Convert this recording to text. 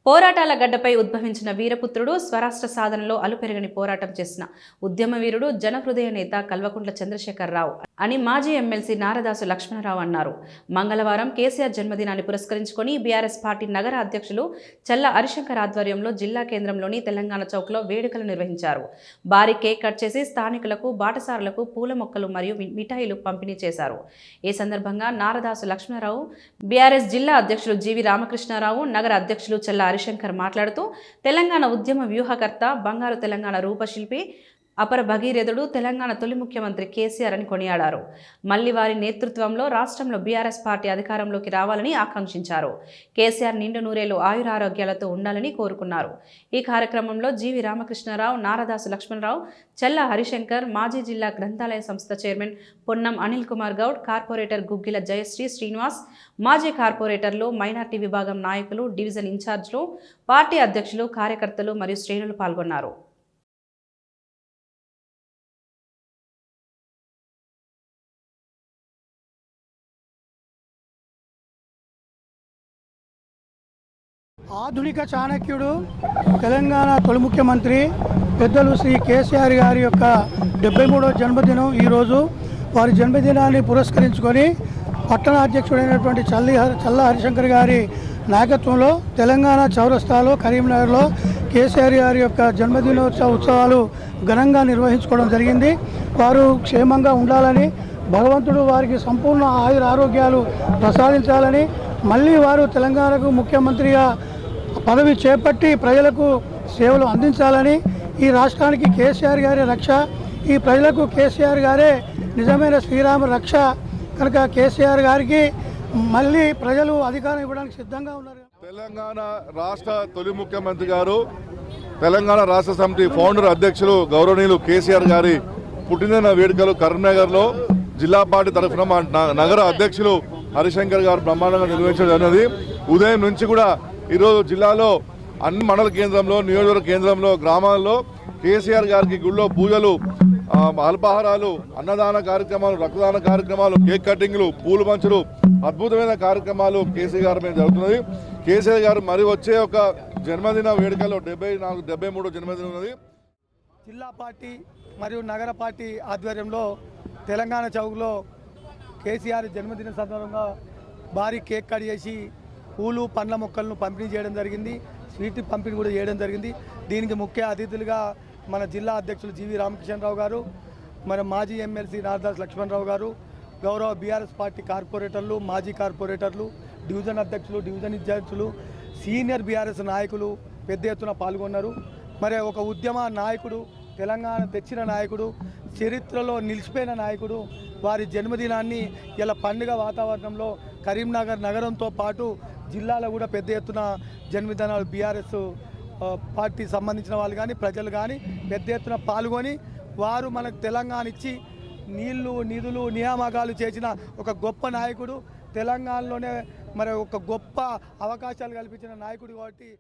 పోరాటాల గడ్డపై ఉద్భవించిన వీరపుత్రుడు స్వరాష్ట్ర సాధనలో అలుపెరగని పోరాటం చేసిన ఉద్యమవీరుడు జనహృదయ నేత కల్వకుంట్ల చంద్రశేఖరరావు అని మాజీ ఎమ్మెల్సీ నారదాసు లక్ష్మణరావు అన్నారు. మంగళవారం కేసీఆర్ జన్మదినాన్ని పురస్కరించుకొని బీఆర్ఎస్ పార్టీ నగర అధ్యక్షులు చల్ల హరిశంకర్ ఆధ్వర్యంలో జిల్లా కేంద్రంలోని తెలంగాణ చౌక్లో వేడుకలు నిర్వహించారు. భారీ కేక్ కట్ చేసి స్థానికులకు బాటసారులకు పూల మొక్కలు మరియు మిఠాయిలు పంపిణీ చేశారు. ఈ సందర్భంగా నారదాసు లక్ష్మణరావు, బీఆర్ఎస్ జిల్లా అధ్యక్షులు జీవి రామకృష్ణారావు, నగర అధ్యక్షులు చల్ల హరిశంకర్ మాట్లాడుతూ తెలంగాణ ఉద్యమ వ్యూహకర్త, బంగారు తెలంగాణ రూపశిల్పి, అపర భగీరథుడు, తెలంగాణ తొలి ముఖ్యమంత్రి కేసీఆర్ అని కొనియాడారు. మళ్లీ వారి నేతృత్వంలో రాష్ట్రంలో బీఆర్ఎస్ పార్టీ అధికారంలోకి రావాలని ఆకాంక్షించారు. కేసీఆర్ నిండు నూరేళ్లు ఆయురారోగ్యాలతో ఉండాలని కోరుకున్నారు. ఈ కార్యక్రమంలో జీవి రామకృష్ణారావు, నారదాసు లక్ష్మణరావు, చల్ల హరిశంకర్, మాజీ జిల్లా గ్రంథాలయ సంస్థ చైర్మన్ పొన్నం అనిల్ కుమార్ గౌడ్, కార్పొరేటర్ గుగ్గిల జయశ్రీ శ్రీనివాస్, మాజీ కార్పొరేటర్లు, మైనార్టీ విభాగం నాయకులు, డివిజన్ ఇన్ఛార్జ్లు, పార్టీ అధ్యక్షులు, కార్యకర్తలు మరియు శ్రేణులు పాల్గొన్నారు. ఆధునిక చాణక్యుడు, తెలంగాణ తొలి ముఖ్యమంత్రి పెద్దలు శ్రీ కేసీఆర్ గారి యొక్క 73వ జన్మదినం ఈరోజు. వారి జన్మదినాన్ని పురస్కరించుకొని పట్టణ అధ్యక్షుడైనటువంటి చల్ల హరిశంకర్ గారి నాయకత్వంలో తెలంగాణ చౌరస్తాలో కరీంనగర్లో కేసీఆర్ గారి యొక్క జన్మదినోత్సవ ఉత్సవాలు ఘనంగా నిర్వహించుకోవడం జరిగింది. వారు క్షేమంగా ఉండాలని, భగవంతుడు వారికి సంపూర్ణ ఆయుర ఆరోగ్యాలు ప్రసాదించాలని, మళ్ళీ వారు తెలంగాణకు ముఖ్యమంత్రిగా పదవి చేపట్టి ప్రజలకు సేవలు అందించాలని, ఈ రాష్ట్రానికి కేసీఆర్ గారే రక్ష, ఈ ప్రజలకు కేసీఆర్ గారే నిజమైన శ్రీరామ రక్ష కనుక కేసీఆర్ గారికి మళ్ళీ ప్రజలు అధికారం ఇవ్వడానికి సిద్ధంగా ఉన్నారు. తెలంగాణ రాష్ట్ర తొలి ముఖ్యమంత్రి గారు, తెలంగాణ రాష్ట్ర సమితి ఫౌండర్ అధ్యక్షులు గౌరవనీయులు కేసీఆర్ గారి పుట్టినదిన వేడుకలు కరీంనగర్లో జిల్లా పార్టీ తరఫున మా నగర అధ్యక్షులు హరిశంకర్ గారు బ్రహ్మాండంగా నిర్వహించడం జరిగినది. ఉదయం నుంచి కూడా ఈరోజు జిల్లాలో అన్ని మండల కేంద్రంలో, నియోజకవర్గ కేంద్రంలో, గ్రామాల్లో కేసీఆర్ గారికి గుళ్ళో పూజలు, అల్పాహారాలు, అన్నదాన కార్యక్రమాలు, రక్తదాన కార్యక్రమాలు, కేక్ కటింగ్లు, పూలు పంచులు, అద్భుతమైన కార్యక్రమాలు కేసీఆర్ గారి మీద జరుగుతున్నది. కేసీఆర్ గారు మరి వచ్చే ఒక జన్మదిన వేడుకలో 73వ జన్మదినం ఉన్నది. జిల్లా పార్టీ మరియు నగర పార్టీ ఆధ్వర్యంలో తెలంగాణ చౌక్లో కేసీఆర్ జన్మదిన సందర్భంగా భారీ కేక్ కట్ చేసి పూలు, పండ్ల మొక్కలను పంపిణీ చేయడం జరిగింది. స్వీట్ పంపిణీ కూడా చేయడం జరిగింది. దీనికి ముఖ్య అతిథులుగా మన జిల్లా అధ్యక్షులు జీవి రామకృష్ణరావు గారు, మన మాజీ ఎమ్మెల్సీ నారదాస్ లక్ష్మణరావు గారు, గౌరవ బీఆర్ఎస్ పార్టీ కార్పొరేటర్లు, మాజీ కార్పొరేటర్లు, డివిజన్ అధ్యక్షులు, డివిజన్ ఇన్ఛార్జీలు, సీనియర్ బీఆర్ఎస్ నాయకులు పెద్ద ఎత్తున పాల్గొన్నారు. మరి ఒక ఉద్యమ నాయకుడు, తెలంగాణ తెచ్చిన నాయకుడు, చరిత్రలో నిలిచిపోయిన నాయకుడు వారి జన్మదినాన్ని ఇలా పండుగ వాతావరణంలో కరీంనగర్ నగరంతో పాటు జిల్లాలో కూడా పెద్ద ఎత్తున జన్మదినాలు బీఆర్ఎస్ పార్టీ సంబంధించిన వాళ్ళు కానీ ప్రజలు కానీ పెద్ద ఎత్తున పాల్గొని వారు మనకు తెలంగాణ ఇచ్చి నీళ్లు, నిధులు, నియామకాలు చేసిన ఒక గొప్ప నాయకుడు, తెలంగాణలోనే మరి ఒక గొప్ప అవకాశాలు కల్పించిన నాయకుడు కాబట్టి